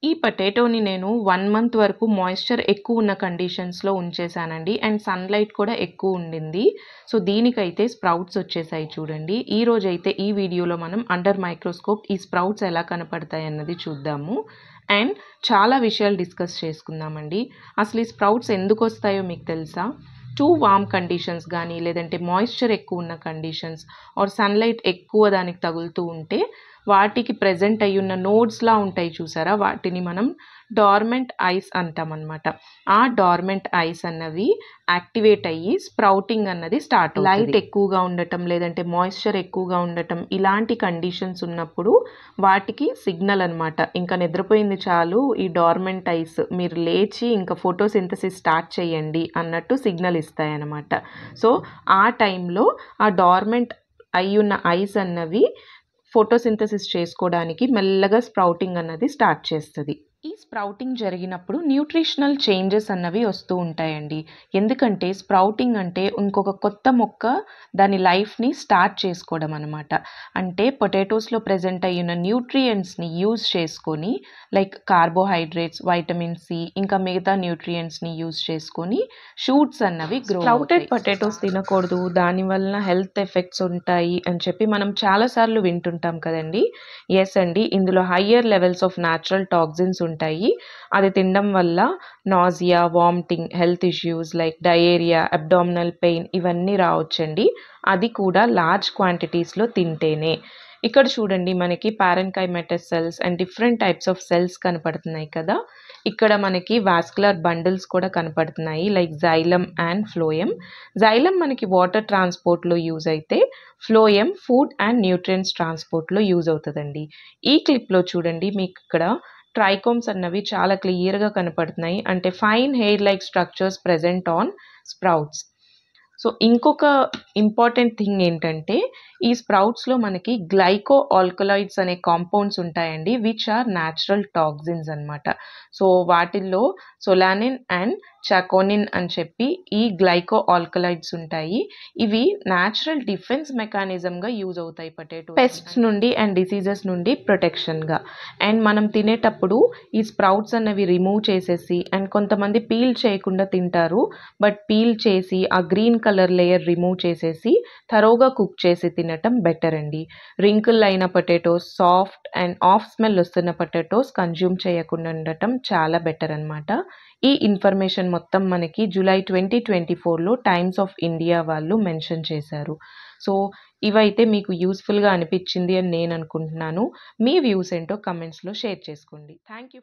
ఈ పొటాటోని నేను 1 మంత్ వరకు మాయిశ్చర్ ఎక్కువ ఉన్న కండిషన్స్‌లో ఉంచేసానండి. అండ్ సన్‌లైట్ కూడా ఎక్కువ ఉండింది. సో, దీనికైతే స్ప్రౌట్స్ వచ్చేసాయి చూడండి. ఈరోజైతే ఈ వీడియోలో మనం అండర్ మైక్రోస్కోప్ ఈ స్ప్రౌట్స్ ఎలా కనపడతాయి అన్నది చూద్దాము. అండ్ చాలా విషయాలు డిస్కస్ చేసుకుందామండి. అసలు ఈ స్ప్రౌట్స్ ఎందుకొస్తాయో మీకు తెలుసా? టూ వార్మ్ కండిషన్స్ గానీ, లేదంటే మాయిశ్చర్ ఎక్కువ ఉన్న కండిషన్స్ ఆర్ సన్‌లైట్ ఎక్కువ దానికి తగులుతూ ఉంటే వాటికి ప్రెజెంట్ అయ్యున్న నోడ్స్‌లా ఉంటాయి చూసారా? వాటిని మనం డార్మెంట్ ఐస్ అంటామనమాట. ఆ డార్మెంట్ ఐస్ అన్నవి యాక్టివేట్ అయ్యి స్ప్రౌటింగ్ అన్నది స్టార్ట్ అవుతది. లైట్ ఎక్కువగా ఉండటం, లేదంటే మాయిశ్చర్ ఎక్కువగా ఉండటం ఇలాంటి కండిషన్స్ ఉన్నప్పుడు వాటికి సిగ్నల్ అనమాట. ఇంకా నిద్రపోయింది చాలు ఈ డార్మెంట్ ఐస్ మీరు లేచి ఇంకా ఫోటోసింథసిస్ స్టార్ట్ చేయండి అన్నట్టు సిగ్నల్ ఇస్తాయన్నమాట. సో, ఆ టైంలో ఆ డార్మెంట్ అయ్యున్న ఐస్ అన్నవి ఫోటోసింథసిస్ చేసుకోవడానికి మెల్లగా స్ప్రౌటింగ్ అన్నది స్టార్ట్ చేస్తది. ఈ స్ప్రౌటింగ్ జరిగినప్పుడు న్యూట్రిషనల్ చేంజెస్ అన్నవి వస్తూ ఉంటాయండి. ఎందుకంటే స్ప్రౌటింగ్ అంటే ఇంకొక కొత్త మొక్క దాని లైఫ్‌ని స్టార్ట్ చేసుకోవడం అనమాట. అంటే పొటాటోస్‌లో ప్రెజెంట్ అయ్యున్న న్యూట్రియంట్స్‌ని యూజ్ చేసుకొని లైక్ కార్బోహైడ్రేట్స్, వైటమిన్ సి ఇంకా మిగతా న్యూట్రియంట్స్‌ని యూజ్ చేసుకొని షూట్స్ అన్నవి గ్రో అవుతాయి. స్ప్రౌటెడ్ పొటాటోస్ తినకూడదు, దానివల్ల హెల్త్ ఎఫెక్ట్స్ ఉంటాయి అని చెప్పి మనం చాలాసార్లు వింటుంటాం కదండి. ఎస్ అండి, ఇందులో higher levels of natural toxins ఉంటాయి. అది తినడం వల్ల nausea, vomiting, health issues like diarrhea, abdominal pain ఇవన్నీ రావచ్చండి. అది కూడా లార్జ్ క్వాంటిటీస్‌లో తింటేనే. ఇక్కడ చూడండి మనకి parenchymatous cells and different types of cells కనపడుతున్నాయి కదా. ఇక్కడ మనకి వాస్కులర్ బండిల్స్ కూడా కనపడుతున్నాయి like xylem and phloem. Xylem మనకి వాటర్ ట్రాన్స్పోర్ట్‌లో యూజ్ అయితే ఫ్లోయం ఫుడ్ అండ్ న్యూట్రియంట్స్ ట్రాన్స్పోర్ట్‌లో యూజ్ అవుతదండి. ఈ క్లిప్‌లో చూడండి మీకు ఇక్కడ ట్రైకోమ్స్ అన్నవి చాలా క్లియర్‌గా కనపడుతున్నాయి. అంటే fine hair like structures present on sprouts. So, ఇంకొక ఇంపార్టెంట్ థింగ్ ఏంటంటే ఈ స్ప్రౌట్స్‌లో మనకి గ్లైకో ఆల్కలాయిడ్స్ అనే కాంపౌండ్స్ ఉంటాయండి. విచ్ ఆర్ న్యాచురల్ టాక్సిన్స్ అనమాట. సో, వాటిల్లో సొలానిన్ అండ్ చాకోనిన్ అని చెప్పి ఈ గ్లైకో ఆల్కలాయిడ్స్ ఉంటాయి. ఇవి న్యాచురల్ డిఫెన్స్ మెకానిజంగా యూజ్ అవుతాయి పొటాటో పెస్ట్స్ నుండి అండ్ డిసీజెస్ నుండి ప్రొటెక్షన్‌గా. అండ్ మనం తినేటప్పుడు ఈ స్ప్రౌట్స్ అన్నవి రిమూవ్ చేసేసి అండ్ కొంతమంది పీల్ చేయకుండా తింటారు. బట్ పీల్ చేసి ఆ గ్రీన్ కలర్ లేయర్ రిమూవ్ చేసేసి థరోగా కుక్ చేసి తినటం బెటర్ అండి. రింకిల్ అయిన potatoes, soft and of smell వస్తున్న పొటాటోస్ కన్జ్యూమ్ చేయకుండా ఉండటం చాలా బెటర్ అనమాట. ఈ ఇన్ఫర్మేషన్ మొత్తం మనకి జూలై 2024లో టైమ్స్ ఆఫ్ ఇండియా వాళ్ళు మెన్షన్ చేశారు. సో, ఇవైతే మీకు యూస్‌ఫుల్‌గా అనిపించింది అని నేను అనుకుంటున్నాను. మీ వ్యూస్ ఏంటో కమెంట్స్‌లో షేర్ చేసుకోండి. Thank you.